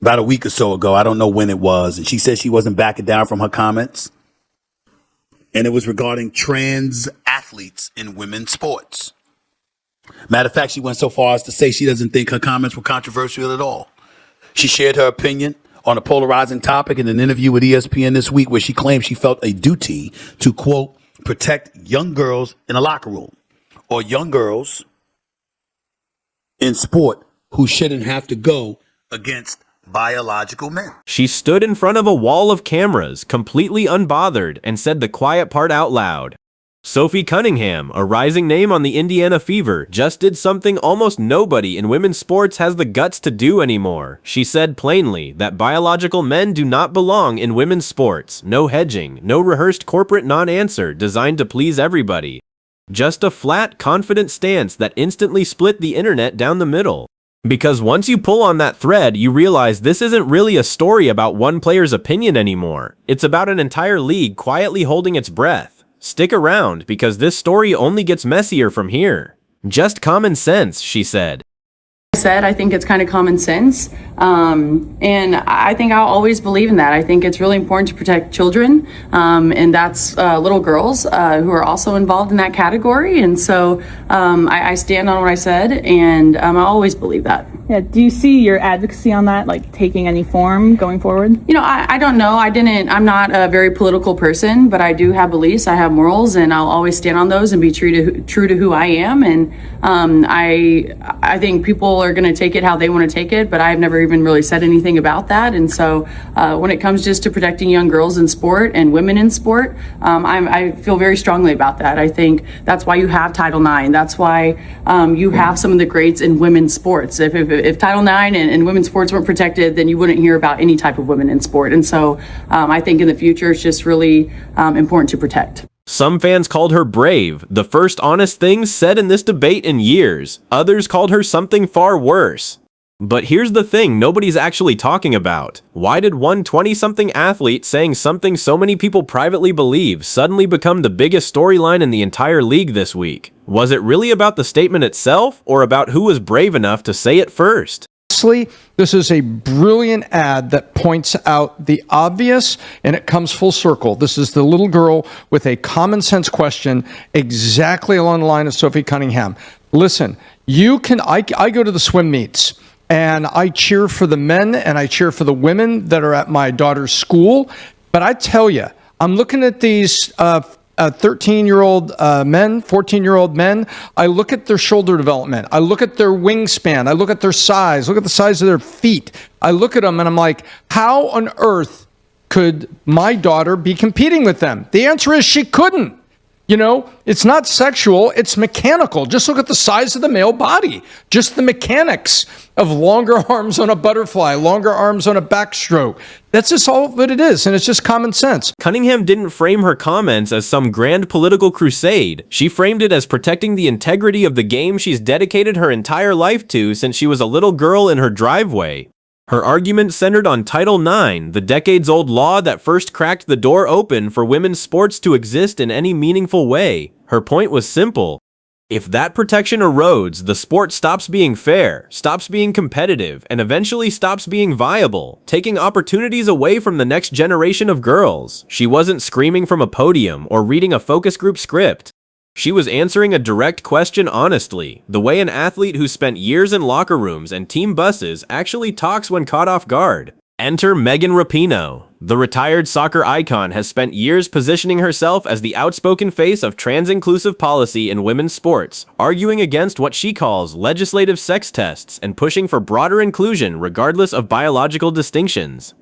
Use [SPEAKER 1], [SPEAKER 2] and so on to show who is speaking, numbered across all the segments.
[SPEAKER 1] about a week or so ago. I don't know when it was. And she said she wasn't backing down from her comments. And it was regarding trans athletes in women's sports. Matter of fact, she went so far as to say she doesn't think her comments were controversial at all. She shared her opinion on a polarizing topic in an interview with ESPN this week, where she claimed she felt a duty to, quote, protect young girls in a locker room, or young girls in sport who shouldn't have to go against biological men.
[SPEAKER 2] She stood in front of a wall of cameras, completely unbothered, and said the quiet part out loud. Sophie Cunningham, a rising name on the Indiana Fever, just did something almost nobody in women's sports has the guts to do anymore. She said plainly that biological men do not belong in women's sports. No hedging, no rehearsed corporate non-answer designed to please everybody. Just a flat, confident stance that instantly split the internet down the middle. Because once you pull on that thread, you realize this isn't really a story about one player's opinion anymore. It's about an entire league quietly holding its breath. Stick around, because this story only gets messier from here. Just common sense, she said.
[SPEAKER 3] I think it's kind of common sense, and I think I'll always believe in that. I think it's really important to protect children, and that's little girls who are also involved in that category. And so I stand on what I said, and I always believe that.
[SPEAKER 4] Yeah. Do you see your advocacy on that, like, taking any form going forward?
[SPEAKER 3] You know, I don't know. I'm not a very political person, but I do have beliefs. I have morals, and I'll always stand on those and be true to who I am. And I think people are going to take it how they want to take it, but I've never even really said anything about that. And so when it comes just to protecting young girls in sport and women in sport, I feel very strongly about that. I think that's why you have Title IX. That's why you have some of the greats in women's sports. If Title IX and women's sports weren't protected, then you wouldn't hear about any type of women in sport. And so I think in the future, it's just really important to protect.
[SPEAKER 2] Some fans called her brave, the first honest things said in this debate in years. Others called her something far worse. But here's the thing nobody's actually talking about. Why did one 20-something athlete saying something so many people privately believe suddenly become the biggest storyline in the entire league this week? Was it really about the statement itself, or about who was brave enough to say it first?
[SPEAKER 5] This is a brilliant ad that points out the obvious, and it comes full circle. This is the little girl with a common sense question exactly along the line of Sophie Cunningham. Listen, I go to the swim meets, and I cheer for the men and I cheer for the women that are at my daughter's school. But I tell you, I'm looking at these 13-year-old men, 14-year-old men. I look at their shoulder development. I look at their wingspan. I look at their size. Look at the size of their feet. I look at them and I'm like, how on earth could my daughter be competing with them? The answer is she couldn't. You know, it's not sexual, it's mechanical. Just look at the size of the male body. Just the mechanics of longer arms on a butterfly, longer arms on a backstroke. That's just all that it is, and it's just common sense.
[SPEAKER 2] Cunningham didn't frame her comments as some grand political crusade. She framed it as protecting the integrity of the game she's dedicated her entire life to since she was a little girl in her driveway. Her argument centered on Title IX, the decades-old law that first cracked the door open for women's sports to exist in any meaningful way. Her point was simple. If that protection erodes, the sport stops being fair, stops being competitive, and eventually stops being viable, taking opportunities away from the next generation of girls. She wasn't screaming from a podium or reading a focus group script. She was answering a direct question honestly, the way an athlete who spent years in locker rooms and team buses actually talks when caught off guard. Enter Megan Rapinoe. The retired soccer icon has spent years positioning herself as the outspoken face of trans-inclusive policy in women's sports, arguing against what she calls legislative sex tests and pushing for broader inclusion regardless of biological distinctions.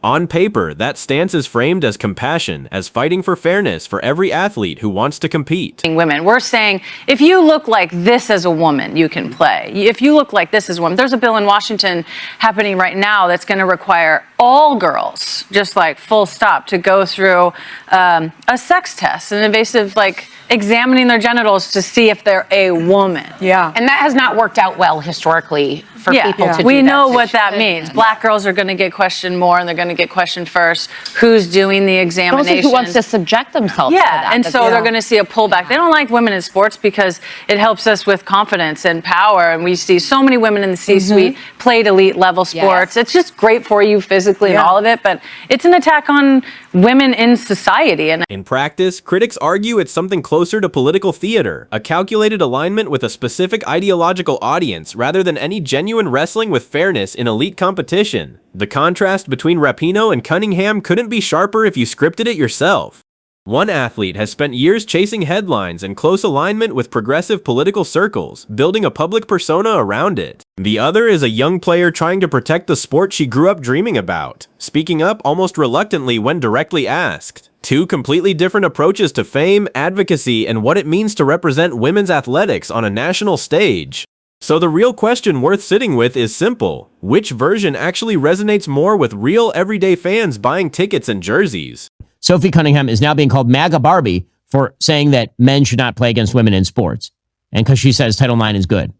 [SPEAKER 2] On paper, that stance is framed as compassion, as fighting for fairness for every athlete who wants to compete.
[SPEAKER 6] Women, we're saying, if you look like this as a woman, you can play. If you look like this as a woman, there's a bill in Washington happening right now that's going to require all girls, just like full stop, to go through a sex test, an invasive, like, examining their genitals to see if they're a woman.
[SPEAKER 7] Yeah. And that has not worked out well historically for people to do that.
[SPEAKER 6] We know what that means. Black girls are going to get questioned more, and they're going to get questioned first, who's doing the examination.
[SPEAKER 7] Mostly who wants to subject themselves to that.
[SPEAKER 6] And so they're going to see a pullback. They don't like women in sports because it helps us with confidence and power. And we see so many women in the C-suite played elite level sports. It's just great for you physically and all of it, but it's an attack on women in society. And
[SPEAKER 2] in practice, critics argue it's something closer to political theater, a calculated alignment with a specific ideological audience rather than any genuine wrestling with fairness in elite competition. The contrast between Rapinoe and Cunningham couldn't be sharper if you scripted it yourself. One athlete has spent years chasing headlines and close alignment with progressive political circles, building a public persona around it. The other is a young player trying to protect the sport she grew up dreaming about, speaking up almost reluctantly when directly asked. Two completely different approaches to fame, advocacy, and what it means to represent women's athletics on a national stage. So the real question worth sitting with is simple. Which version actually resonates more with real everyday fans buying tickets and jerseys?
[SPEAKER 8] Sophie Cunningham is now being called MAGA Barbie for saying that men should not play against women in sports. And because she says Title IX is good.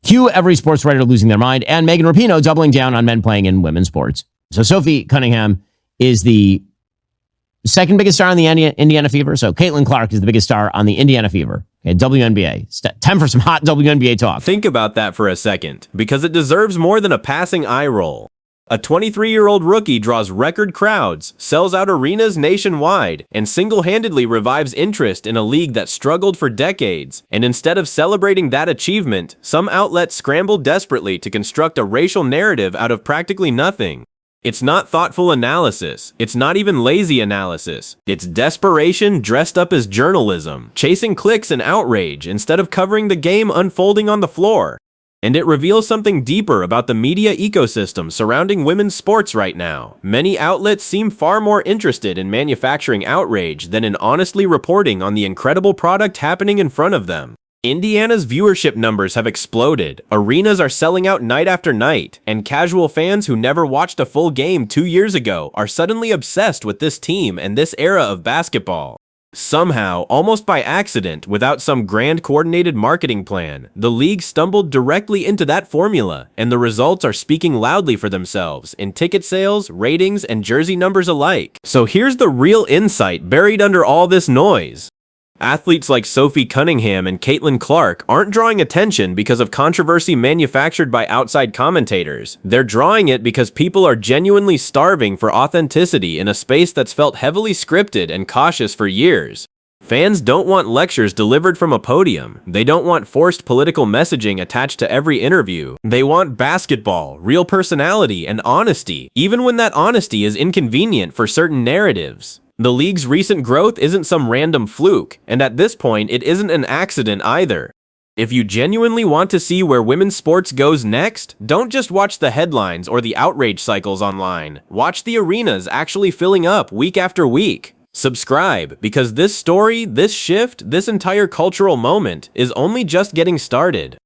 [SPEAKER 8] Cue every sports writer losing their mind, and Megan Rapinoe doubling down on men playing in women's sports. So Sophie Cunningham is the second biggest star on the Indiana Fever. So Caitlin Clark is the biggest star on the Indiana Fever. Okay, WNBA. Time for some hot WNBA talk.
[SPEAKER 2] Think about that for a second, because it deserves more than a passing eye roll. A 23-year-old rookie draws record crowds, sells out arenas nationwide, and single-handedly revives interest in a league that struggled for decades. And instead of celebrating that achievement, some outlets scramble desperately to construct a racial narrative out of practically nothing. It's not thoughtful analysis. It's not even lazy analysis. It's desperation dressed up as journalism, chasing clicks and outrage instead of covering the game unfolding on the floor. And it reveals something deeper about the media ecosystem surrounding women's sports right now. Many outlets seem far more interested in manufacturing outrage than in honestly reporting on the incredible product happening in front of them. Indiana's viewership numbers have exploded, arenas are selling out night after night, and casual fans who never watched a full game 2 years ago are suddenly obsessed with this team and this era of basketball. Somehow, almost by accident, without some grand coordinated marketing plan, the league stumbled directly into that formula, and the results are speaking loudly for themselves in ticket sales, ratings, and jersey numbers alike. So here's the real insight buried under all this noise. Athletes like Sophie Cunningham and Caitlin Clark aren't drawing attention because of controversy manufactured by outside commentators. They're drawing it because people are genuinely starving for authenticity in a space that's felt heavily scripted and cautious for years. Fans don't want lectures delivered from a podium. They don't want forced political messaging attached to every interview. They want basketball, real personality, and honesty, even when that honesty is inconvenient for certain narratives. The league's recent growth isn't some random fluke, and at this point, it isn't an accident either. If you genuinely want to see where women's sports goes next, don't just watch the headlines or the outrage cycles online. Watch the arenas actually filling up week after week. Subscribe, because this story, this shift, this entire cultural moment is only just getting started.